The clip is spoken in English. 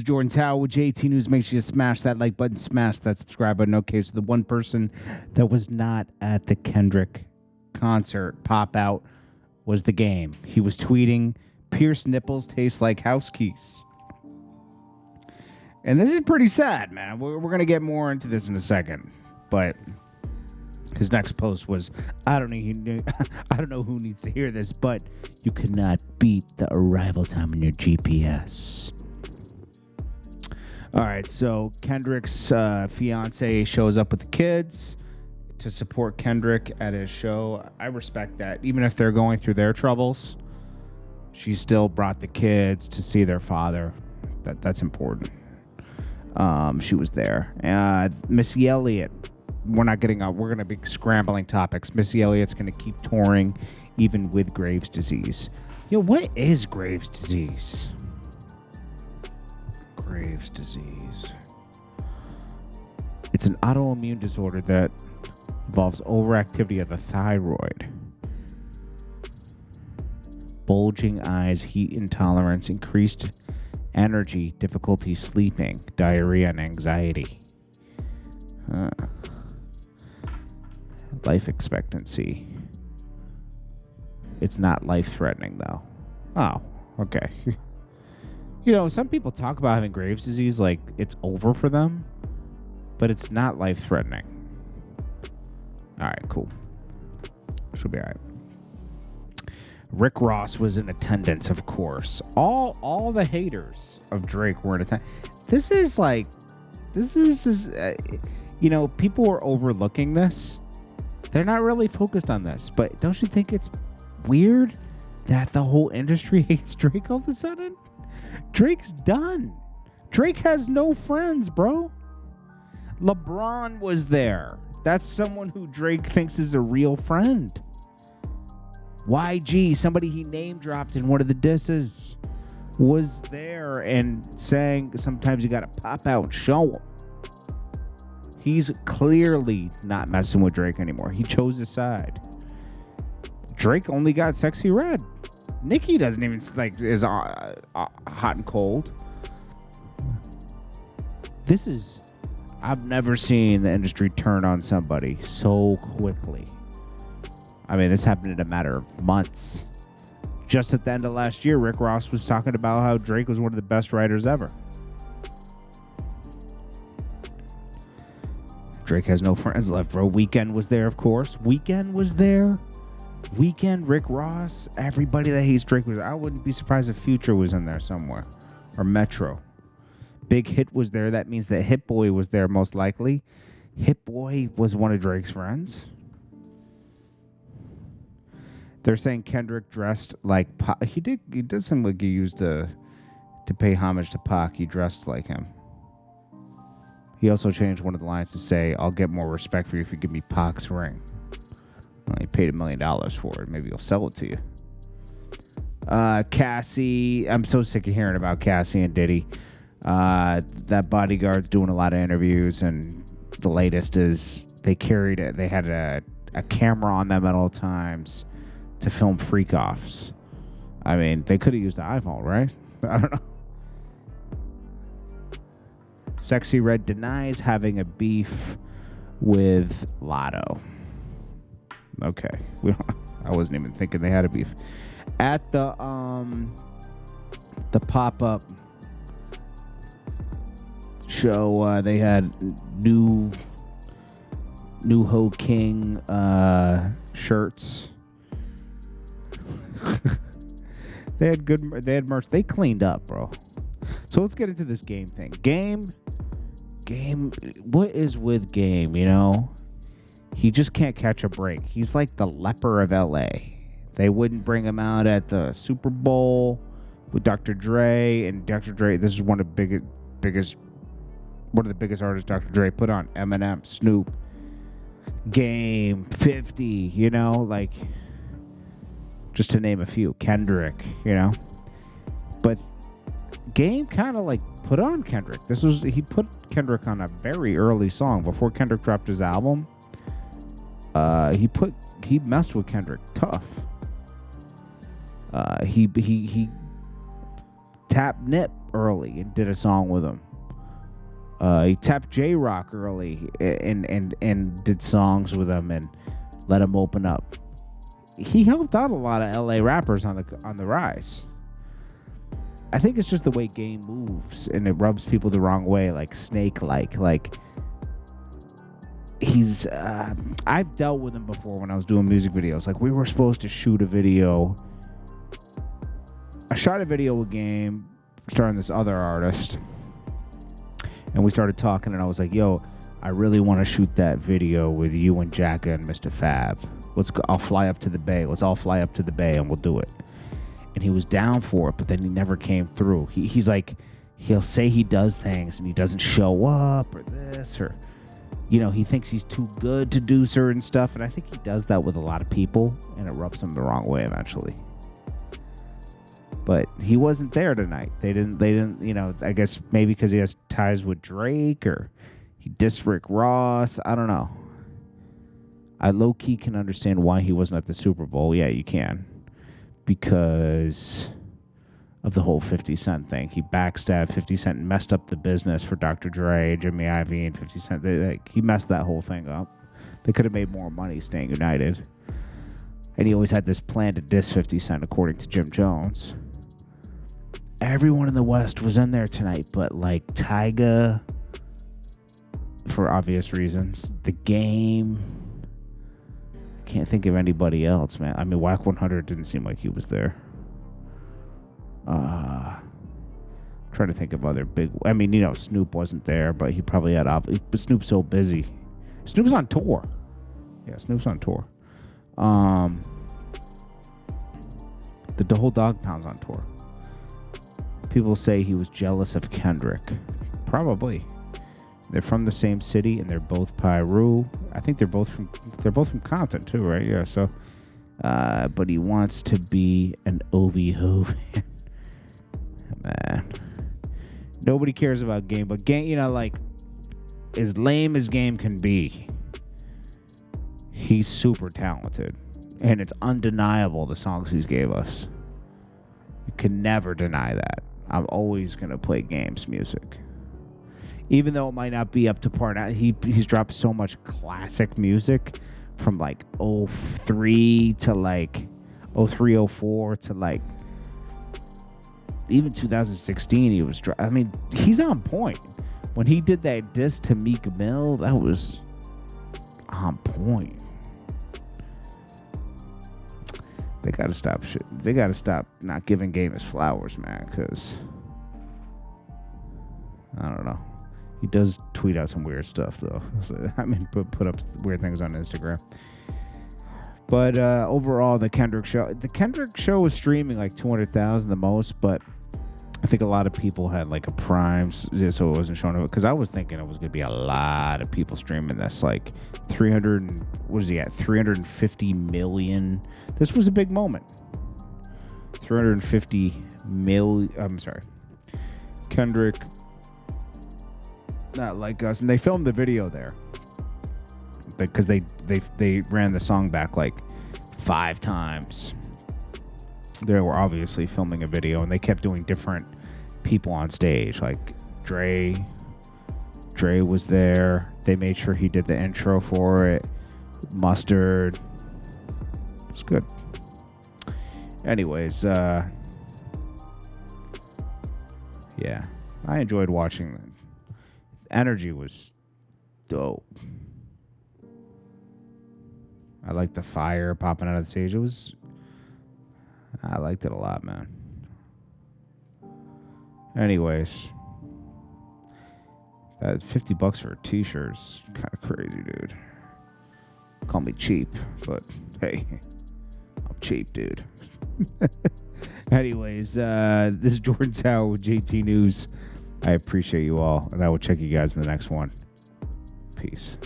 is Jordan Tower with JT News. Make sure you smash that like button, smash that subscribe button. Okay, so the one person that was not at the Kendrick concert pop out was the game. He was tweeting, "Pierced nipples taste like house keys." And this is pretty sad, man. We're going to get more into this in a second. But his next post was, I don't know who needs to hear this, but you cannot beat the arrival time on your GPS. All right, so Kendrick's fiance shows up with the kids to support Kendrick at his show. I respect that. Even if they're going through their troubles, she still brought the kids to see their father. That's important. She was there. Missy Elliott. We're going to be scrambling topics. Missy Elliott's going to keep touring even with Graves' disease. Yo, what is Graves' disease? Graves' disease. It's an autoimmune disorder that involves overactivity of the thyroid. Bulging eyes, heat intolerance, increased energy, difficulty sleeping, diarrhea, and anxiety. Life expectancy. It's not life-threatening, though. Oh, okay. You know, some people talk about having Graves' disease like it's over for them, but it's not life-threatening. All right, cool. She'll be all right. Rick Ross was in attendance, of course. All the haters of Drake were in attendance. This is you know, people are overlooking this. They're not really focused on this, but don't you think it's weird that the whole industry hates Drake all of a sudden? Drake's done. Drake has no friends, bro. LeBron was there. That's someone who Drake thinks is a real friend. YG, somebody he name dropped in one of the disses, was there and saying sometimes you gotta pop out and show him. He's clearly not messing with Drake anymore. He chose his side. Drake only got Sexyy Red. Nicki doesn't even is hot and cold. I've never seen the industry turn on somebody so quickly. I mean, this happened in a matter of months. Just at the end of last year, Rick Ross was talking about how Drake was one of the best writers ever. Drake has no friends left, bro. Weeknd was there, of course. Weeknd was there. Weeknd, Rick Ross, everybody that hates Drake was there. I wouldn't be surprised if Future was in there somewhere. Or Metro. Big Hit was there. That means that Hit Boy was there most likely. Hit Boy was one of Drake's friends. They're saying Kendrick dressed like Pac. He did seem like he used to pay homage to Pac. He dressed like him. He also changed one of the lines to say, "I'll get more respect for you if you give me Pac's ring." Well, he paid $1 million for it. Maybe he'll sell it to you. Cassie. I'm so sick of hearing about Cassie and Diddy. That bodyguard's doing a lot of interviews, and the latest is they carried it. They had a camera on them at all times to film freak-offs. I mean, they could have used the iPhone, right? I don't know. Sexyy Red denies having a beef with Lotto. Okay. I wasn't even thinking they had a beef. At the pop-up show, they had new Ho King shirts. They had merch. They cleaned up, bro. So let's get into this Game thing. Game, what is with Game, you know? He just can't catch a break. He's like the leper of LA. They wouldn't bring him out at the Super Bowl with Dr. Dre. And Dr. Dre, this is one of the biggest artists Dr. Dre put on. Eminem, Snoop, Game, 50, you know, like, just to name a few. Kendrick, you know. But Game kind of like put on Kendrick. He put Kendrick on a very early song before Kendrick dropped his album. He messed with Kendrick tough. He tapped Nip early and did a song with him. He tapped J-Rock early and did songs with him and let him open up. He helped out a lot of LA rappers on the rise. I think it's just the way Game moves, and it rubs people the wrong way, like snake-like. Like, he's... I've dealt with him before when I was doing music videos. Like, we were supposed to shoot a video. I shot a video with Game, starring this other artist, and we started talking, and I was like, yo, I really want to shoot that video with you and Jacka and Mr. Fab. Let's go. I'll fly up to the Bay. Let's all fly up to the Bay, and we'll do it. And he was down for it, but then he never came through. He's like, he'll say he does things, and he doesn't show up, or this, or, you know, he thinks he's too good to do certain stuff, and I think he does that with a lot of people, and it rubs him the wrong way eventually. But he wasn't there tonight. They didn't, you know, I guess maybe because he has ties with Drake, or he dissed Rick Ross. I don't know. I low-key can understand why he wasn't at the Super Bowl. Yeah, you can. Because of the whole 50 Cent thing. He backstabbed 50 Cent and messed up the business for Dr. Dre, Jimmy Iovine, and 50 Cent. He messed that whole thing up. They could have made more money staying united. And he always had this plan to diss 50 Cent, according to Jim Jones. Everyone in the West was in there tonight, but like Tyga, for obvious reasons. The Game... Can't think of anybody else, man. I mean, Whack 100 didn't seem like he was there. Trying to think of other big... I mean, you know, Snoop wasn't there, but he probably had... But Snoop's so busy. Snoop's on tour. Yeah, Snoop's on tour. The whole Dog Pound's on tour. People say he was jealous of Kendrick. Probably. They're from the same city, and they're both Pyru. I think they're both from Compton too, right? Yeah. So, but he wants to be an OVO fan. Man, nobody cares about Game, but Game, you know, like, as lame as Game can be, he's super talented, and it's undeniable the songs he's gave us. You can never deny that. I'm always gonna play Game's music. Even though it might not be up to par. Now, he's dropped so much classic music from like 03 to like 03, 04 to like even 2016. He was, I mean, he's on point. When he did that diss to Meek Mill, that was on point. They gotta stop shit. They gotta stop not giving Game his flowers, man, because I don't know. He does tweet out some weird stuff, though. So, I mean, put up weird things on Instagram. But overall, the Kendrick show was streaming like 200,000 the most, but I think a lot of people had like a Prime, so it wasn't showing up. Because I was thinking it was going to be a lot of people streaming this, like 350 million. This was a big moment. 350 million. I'm sorry. Kendrick. Not Like Us, and they filmed the video there because they ran the song back like 5 times. They were obviously filming a video, and they kept doing different people on stage. Like Dre was there. They made sure he did the intro for it. Mustard. It's good. Anyways, yeah, I enjoyed watching them. Energy was dope. I liked the fire popping out of the stage. I liked it a lot, man. Anyways, that $50 for a t-shirt is kind of crazy, dude. Call me cheap, but hey, I'm cheap, dude. Anyways, this is Jordan Tower with JT News. I appreciate you all, and I will check you guys in the next one. Peace.